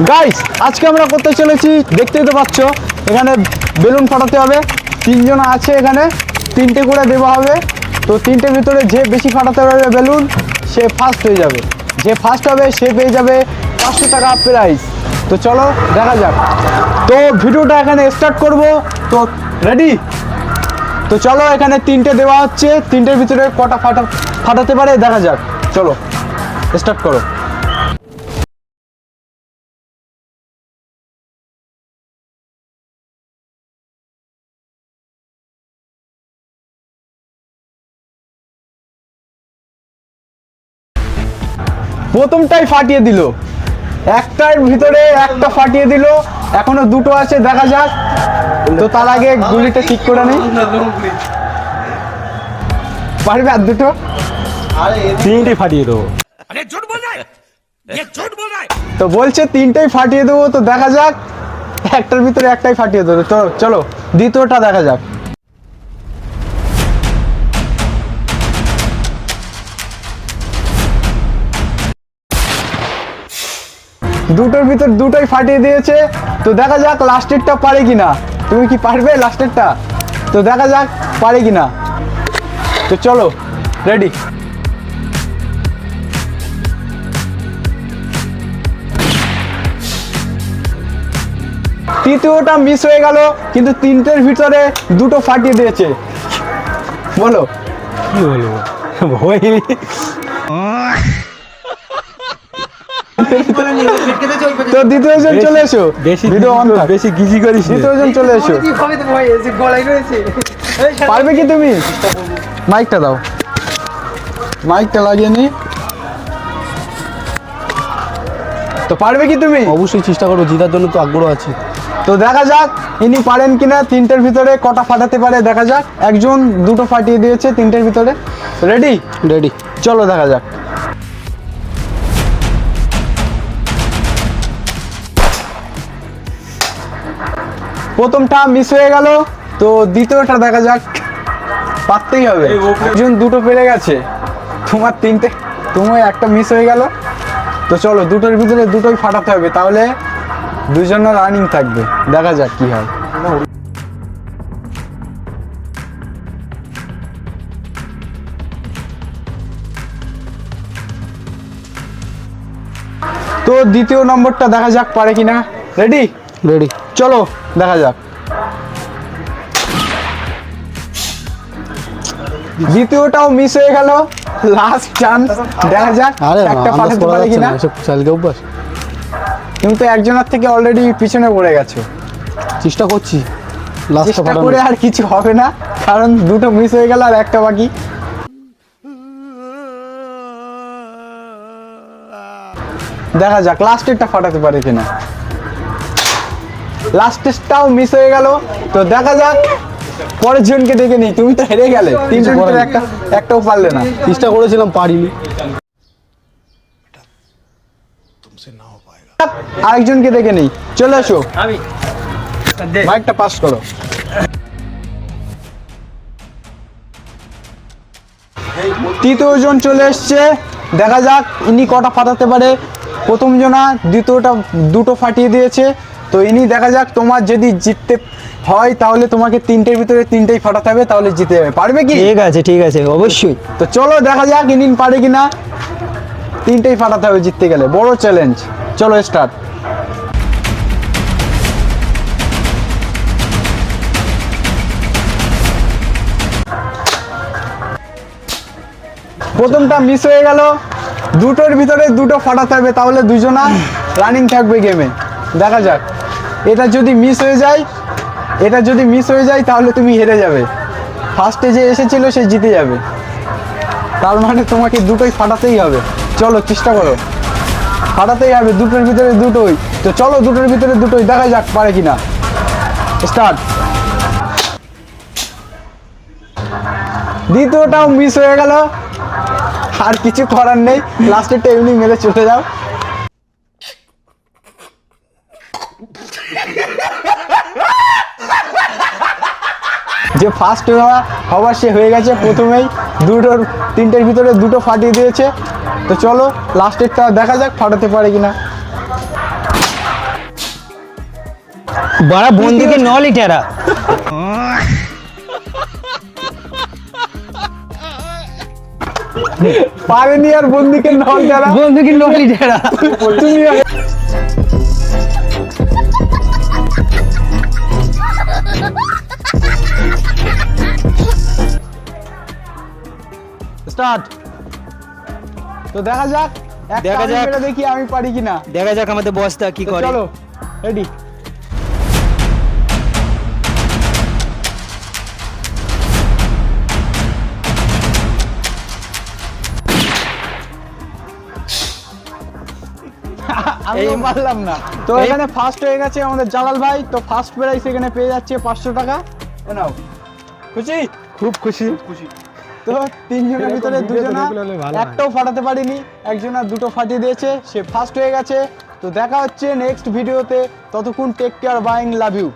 Guys আজকে আমরা করতে চলেছি, দেখতেই তো পাচ্ছ এখানে বেলুন ফাটাতে হবে। তিনজন আছে এখানে, তিনটে করে দেওয়া হবে। তো তিনটের ভিতরে যে বেশি ফাটাতে পারবে বেলুন সে ফার্স্ট হয়ে যাবে। যে ফার্স্ট হবে সে পেয়ে যাবে 500 টাকা প্রাইজ। তো চলো দেখা যাক। তো ভিডিওটা এখানে স্টার্ট করব। তো রেডি? তো চলো, এখানে তিনটে দেওয়া হচ্ছে, তিনটের ভিতরে কটা ফাটাতে পারে দেখা যাক। চলো স্টার্ট করো। প্রথমটাই ফাটিয়ে দিল, একটার ভিতরে একটা ফাটিয়ে দিল, এখনো দুটো আছে, দেখা যাক। তো তার আগে গুলিটা ঠিক করে নেই, পারবে আর দুটো? তিনটে ফাটিয়ে দেবো। তো বলছে তিনটেই ফাটিয়ে দেবো, তো দেখা যাক। একটার ভিতরে একটাই ফাটিয়ে দেবো। তো চলো দ্বিতীয়টা দেখা যাক। দুটোর ভিতর দুটোই ফাটিয়ে দিয়েছে। তো দেখা যাক লাস্টেরটা পারে কিনা। তুমি কি পারবে লাস্টেরটা? তো দেখা যাক পারে কিনা। তো চলো রেডি। তৃতীয়টা মিস হয়ে গেল, কিন্তু তিনটের ভিতরে দুটো ফাটিয়ে দিয়েছে। বলো কি বলবো, ভয়। তো দ্বিতীয়জন চলে এসো, ভিডিও অন থাক। বেশি গিজি করিস। দ্বিতীয়জন চলে এসো। পারবে কি তুমি? মাইকটা দাও, মাইকটা লাগিয়ে নি। তো পারবে কি তুমি? অবশ্যই চেষ্টা করবো, জেতার জন্য তো আগ্রহ আছে। তো দেখা যাক ইনি পারেন কিনা। তিনটের ভিতরে কটা ফাটাতে পারে দেখা যাক। একজন দুটো ফাটিয়ে দিয়েছে তিনটের ভিতরে। রেডি? রেডি, চলো দেখা যাক। প্রথমটা মিস হয়ে গেল, তো দ্বিতীয়টা দেখা যাক। পারতেই হবে, একজন দুটো পেরে গেছে, তোমার তিনটে, তোমার একটা মিস হয়ে গেল। তো চলো দুটোর ভিতরে দুটোই ফাটাতে হবে, তাহলে দুজনের রানিং থাকবে। দেখা যাক কি হয়। তো দ্বিতীয় নম্বরটা দেখা যাক পারে কিনা। রেডি? রেডি, চলো দেখা যাক। দ্বিতীয়টাও মিস হয়ে গেল, লাস্ট চান্স, দেখা যাক একটা ফাটাতে পারে কিনা। অভ্যাস। কিন্তু একজনের থেকে অলরেডি পিছনে পড়ে গেছো। চেষ্টা করছি, চেষ্টা করে আর কিছু হবে না, কারণ দুটো মিস হয়ে গেল আর একটা বাকি। দেখা যাক লাস্টেরটা ফাটাতে পারে কিনা। লাস্টেরটাও মিস হয়ে গেল, তো দেখা যাক। পরের জনকে দেখে নিই, তুমি তো হেরে গেলে, তিনজন একটাও পারলে না। চেষ্টা করেছিলাম, পারিনি। আরেকজনকে দেখে নিই, চলে এসো, মাইকটা পাস করো। তৃতীয় জন চলে এসছে, দেখা যাক ইনি কটা ফাটাতে পারে। প্রথম জনা দ্বিতীয়টা দুটো ফাটিয়ে দিয়েছে, তো ইনি দেখা যাক। তোমার যদি জিততে হয় তাহলে তোমাকে তিনটের ভিতরে তিনটেই ফাটাতে হবে, তাহলে জিতে যাবে। পারবে কি? ঠিক আছে, ঠিক আছে, অবশ্যই। তো চলো দেখা যাক ইনি পারে কিনা। তিনটেই ফাটাতে হবে জিততে গেলে, বড় চ্যালেঞ্জ। চলো স্টার্ট। প্রথমটা মিস হয়ে গেল, দুটোর ভিতরে দুটো ফাটাতে হবে, তাহলে দুজনা রানিং থাকবে গেমে। দেখা যাক, এটা যদি মিস হয়ে যায়, এটা যদি মিস হয়ে যায় তাহলে তুমি হেরে যাবে। ফার্স্টে যে এসেছিল সে জিতে যাবে, তার মানে তোমাকে দুটোই ফাটাতেই হবে। চলো চেষ্টা করো, ফাটাতেই হবে দুটোর ভিতরে দুটোই। তো চলো দুটোর ভিতরে দুটোই, দেখা যাক পারে কিনা। স্টার্ট। দ্বিতীয়টাও মিস হয়ে গেল, আর কিছু করার নেই, লাস্টেরটা এমনি মেরে চলে যাও। যে ফার্স্ট হওয়ার সে হয়ে গেছে, প্রথমেই তিনটের ভিতরে দুটো ফাটিয়ে দিয়েছে। তো চলো লাস্টেরটা দেখা যাক ফাটাতে পারে কিনা। বড় বন্দুকে 9 লিটারা পারেনি আর বন্দিকে নল যারা বন্দুকে 9 লিটারা তুমি স্টার্ট। তো দেখা যাক দেখা যাক। দেখি আমি পারি কিনা। দেখা যাক আমাদের বসটা কি তো করে। চলো রেডি। আমি পারলাম না। তো এখানে ফার্স্ট হয়ে গেছে আমাদের জালাল ভাই। তো ফার্স্ট প্রাইস এখানে পেয়ে যাচ্ছে 500 টাকা। এ নাও। খুশি? খুব খুশি। তো তিনজনের ভিতরে এরকম video দুজনা দেখলে হলে ভালো হয়। একটাও ফাটাতে পারিনি, একজনা দুটো ফাটিয়ে দিয়েছে, সে ফার্স্ট হয়ে গেছে। তো দেখা হচ্ছে নেক্সট ভিডিওতে, ততক্ষণ take care, bye, love you.